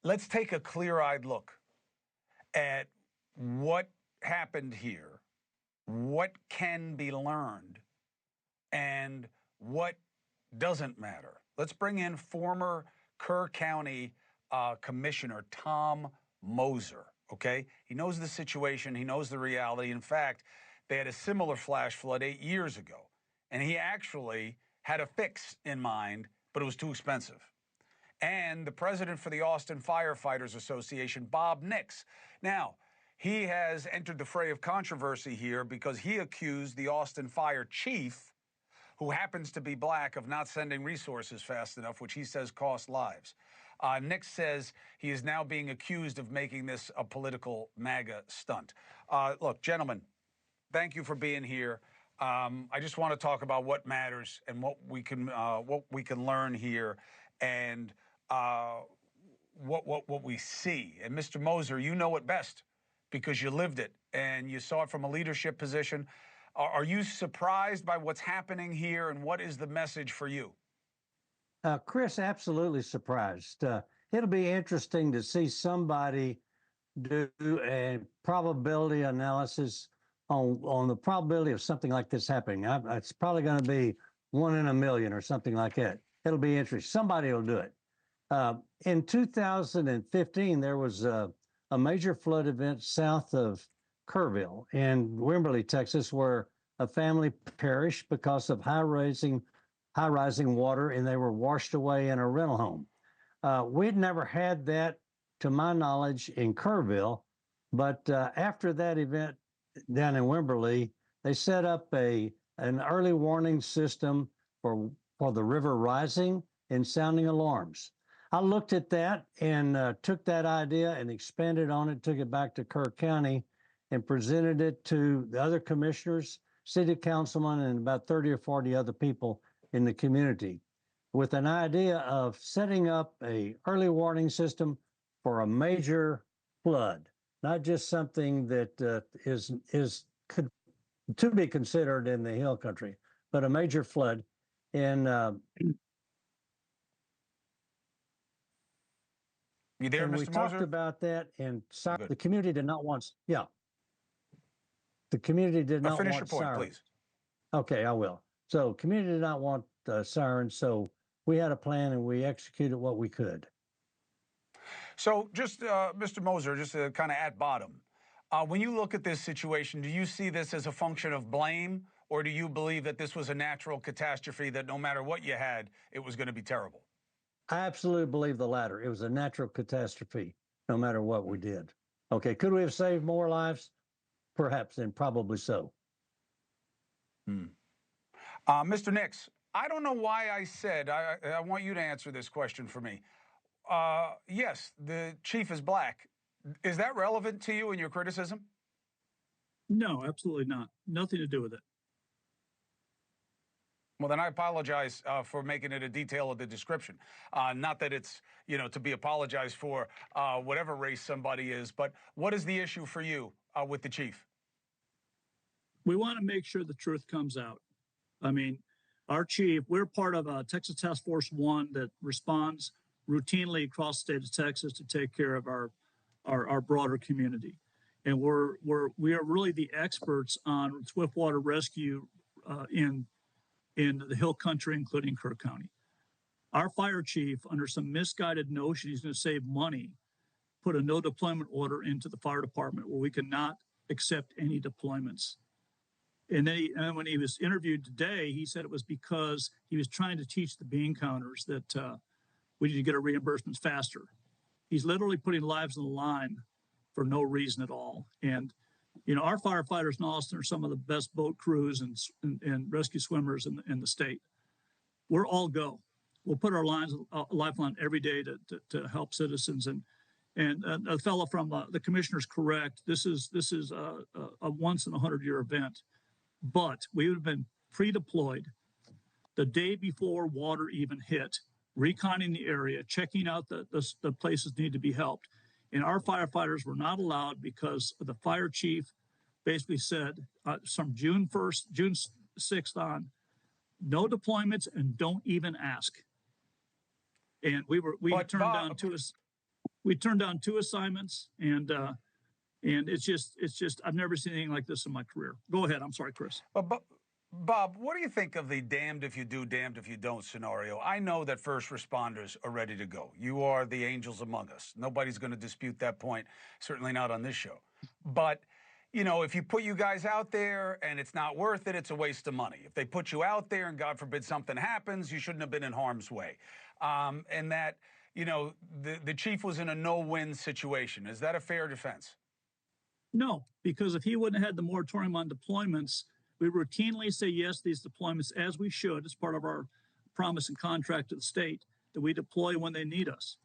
let's take a clear-eyed look at what happened here, what can be learned, and what doesn't matter. Let's bring in former Kerr County Commissioner Tom Moser, okay? He knows the situation. He knows the reality. In fact, they had a similar flash flood 8 years ago, and he actually had a fix in mind, but it was too expensive. And the president for the Austin Firefighters Association, Bob Nix. Now, he has entered the fray of controversy here because he accused the Austin Fire Chief, who happens to be black, of not sending resources fast enough, which he says cost lives. Nix says he is now being accused of making this a political MAGA stunt. Look, gentlemen, thank you for being here. I just want to talk about what matters and what we can learn here, and what we see. And Mr. Moser, you know it best because you lived it and you saw it from a leadership position. Are you surprised by what's happening here, and what is the message for you? Chris, absolutely surprised. It'll be interesting to see somebody do a probability analysis on the probability of something like this happening. It's probably going to be 1 in a million or something like that. It'll be interesting. Somebody will do it. In 2015, there was a major flood event south of Kerrville in Wimberley, Texas, where a family perished because of high-rising water, and they were washed away in a rental home. We'd never had that, to my knowledge, in Kerrville, but after that event down in Wimberley, they set up an early warning system for the river rising and sounding alarms. I looked at that and took that idea and expanded on it, took it back to Kerr County and presented it to the other commissioners, city councilmen, and about 30 or 40 other people in the community with an idea of setting up a early warning system for a major flood, not just something that is to be considered in the hill country, but a major flood. And you there, and Mr. we Moser? talked about that, and the community did not want. Yeah, the community did not finish want your point, sirens. please. Okay, I will. So community did not want sirens, so we had a plan and we executed what we could. So just, Mr. Moser, just to kind of at bottom, when you look at this situation, do you see this as a function of blame, or do you believe that this was a natural catastrophe that no matter what you had, it was going to be terrible? I absolutely believe the latter. It was a natural catastrophe, no matter what we did. Okay, could we have saved more lives? Perhaps, and probably so. Mr. Nix, I don't know why I said, I want you to answer this question for me. Yes, the chief is black. Is that relevant to you in your criticism? No, absolutely not. Nothing to do with it. Well, then I apologize for making it a detail of the description. Not that it's, to be apologized for whatever race somebody is, but what is the issue for you with the chief? We want to make sure the truth comes out. I mean, our chief, we're part of Texas Task Force 1 that responds routinely across the state of Texas to take care of our broader community. And we are really the experts on swiftwater rescue in the hill country, including Kerr County. Our fire chief, under some misguided notion he's going to save money, put a no deployment order into the fire department where we cannot accept any deployments. And then when he was interviewed today, he said it was because he was trying to teach the bean counters that we need to get our reimbursements faster. He's literally putting lives on the line for no reason at all. And, our firefighters in Austin are some of the best boat crews and rescue swimmers in the state. We're all go. We'll put our lifeline every day to help citizens. And a fellow from the commissioner's correct. This is a once in 100-year event. But we would have been pre-deployed the day before water even hit, reconning the area, checking out the places need to be helped. And our firefighters were not allowed because the fire chief basically said from June 6th on, no deployments and don't even ask. And we we turned down 2 assignments, and it's just I've never seen anything like this in my career. Go ahead. I'm sorry, Chris. But Bob, what do you think of the damned if you do, damned if you don't scenario? I know that first responders are ready to go. You are the angels among us. Nobody's going to dispute that point, certainly not on this show. But, you know, if you put you guys out there and it's not worth it, it's a waste of money. If they put you out there and God forbid something happens, you shouldn't have been in harm's way. And that, you know, the chief was in a no-win situation. Is that a fair defense? No, because if he wouldn't have had the moratorium on deployments, we routinely say yes to these deployments, as we should, as part of our promise and contract to the state, that we deploy when they need us.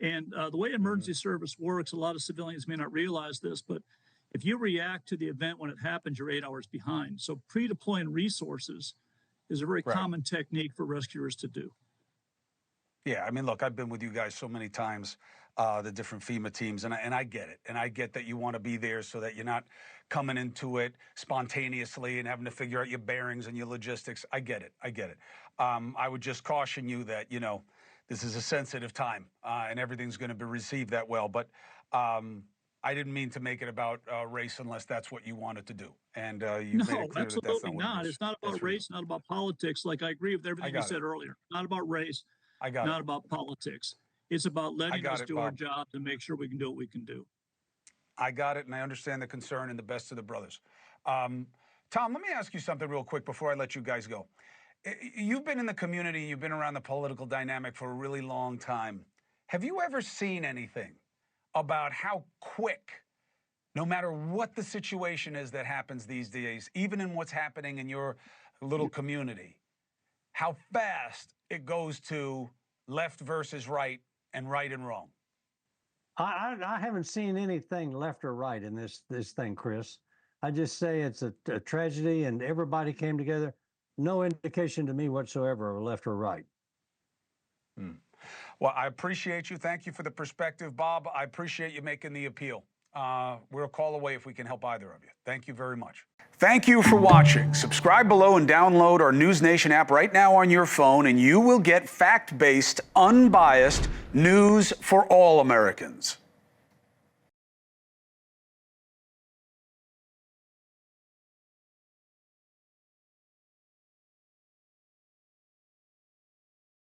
And the way emergency service works, a lot of civilians may not realize this, but if you react to the event when it happens, you're 8 hours behind. So pre-deploying resources is a very common technique for rescuers to do. Yeah, I mean, look, I've been with you guys so many times, the different FEMA teams, and I get it. And I get that you want to be there so that you're not coming into it spontaneously and having to figure out your bearings and your logistics. I get it. I get it. I would just caution you that, you know, this is a sensitive time and everything's going to be received that well. But I didn't mean to make it about race unless that's what you wanted to do. And you made it clear that that's not. It's not about race, not about politics. Like, I agree with everything you said earlier. Not about race. Not about politics. It's about letting us do our job to make sure we can do what we can do. I got it, and I understand the concern, and the best of the brothers. Tom, let me ask you something real quick before I let you guys go. You've been in the community, you've been around the political dynamic for a really long time. Have you ever seen anything about how quick, no matter what the situation is that happens these days, even in what's happening in your little community, how fast it goes to left versus right and wrong? I haven't seen anything left or right in this thing, Chris. I just say it's a tragedy and everybody came together. No indication to me whatsoever of left or right. Well, I appreciate you. Thank you for the perspective, Bob. I appreciate you making the appeal. We're a call away if we can help either of you. Thank you very much. Thank you for watching. Subscribe below and download our NewsNation app right now on your phone, and you will get fact-based, unbiased news for all Americans.